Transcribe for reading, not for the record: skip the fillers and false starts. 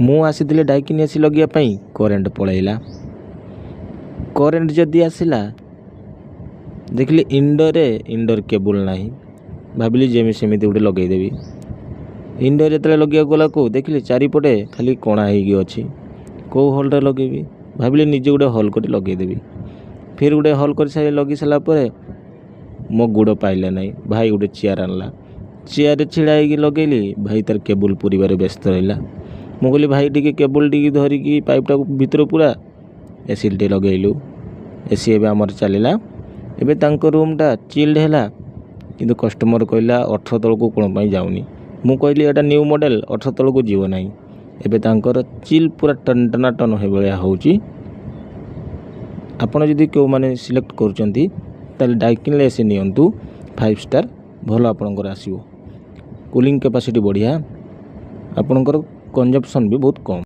ମୁଁ ଆସିଥିଲି ଡାଇକିନି ଏସି ଲଗାଇବା ପାଇଁ, କରେଣ୍ଟ ପଳାଇଲା। କରେଣ୍ଟ ଯଦି ଆସିଲା ଦେଖିଲି ଇନଡୋର କେବୁଲ୍ ନାହିଁ। ଭାବିଲି ଯେମିତି ସେମିତି ଗୋଟେ ଲଗାଇଦେବି। ଇନଡୋର ଯେତେବେଳେ ଲଗାଇବାକୁ ଗଲାକୁ ଦେଖିଲି ଚାରିପଟେ ଖାଲି କଣା ହେଇକି ଅଛି। କେଉଁ ହୋଲ୍ରେ ଲଗାଇବି ଭାବିଲି ନିଜେ ଗୋଟେ ହୋଲ୍ କରି ଲଗାଇଦେବି। ଫିର୍ ଗୋଟେ ହୋଲ୍ କରି ଲଗାଇ ସାରିଲା ପରେ ମୋ ଗୋଡ଼ ପାଇଲା ନାହିଁ। ଭାଇ ଗୋଟେ ଚେୟାର ଆଣିଲା, ଚେୟାରରେ ଛିଡ଼ା ହେଇକି ଲଗାଇଲି। ଭାଇ ତାର କେବୁଲ୍ ପୁରିବାରେ ବ୍ୟସ୍ତ ରହିଲା। ମୁଁ କହିଲି ଭାଇ ଟିକେ କେବୁଲ୍ ଟିକେ ଧରିକି ପାଇପ୍ଟାକୁ ଭିତରେ ପୁରା। ଏସି ଟିକେ ଲଗାଇଲୁ। ଏସି ଏବେ ଆମର ଚାଲିଲା। ଏବେ ତାଙ୍କ ରୁମ୍ଟା ଚିଲ୍ଡ ହେଲା, କିନ୍ତୁ କଷ୍ଟମର କହିଲା 18 ତଳକୁ କ'ଣ ପାଇଁ ଯାଉନି। ମୁଁ କହିଲି ଏଇଟା ନ୍ୟୁ ମଡ଼େଲ୍, 18 ତଳକୁ ଯିବ ନାହିଁ। ଏବେ ତାଙ୍କର ଚିଲ୍ ପୁରା ଟନ ଭଳିଆ ହେଉଛି। ଆପଣ ଯଦି କେଉଁମାନେ ସିଲେକ୍ଟ କରୁଛନ୍ତି ତାହେଲେ ଡାଇକିନ୍ ଏସି ନିଅନ୍ତୁ। 5 ଷ୍ଟାର୍ ଭଲ ଆପଣଙ୍କର ଆସିବ। କୁଲିଂ କାପାସିଟି ବଢ଼ିଆ, ଆପଣଙ୍କର କନଜମ୍ପସନ୍ ବି ବହୁତ କମ୍।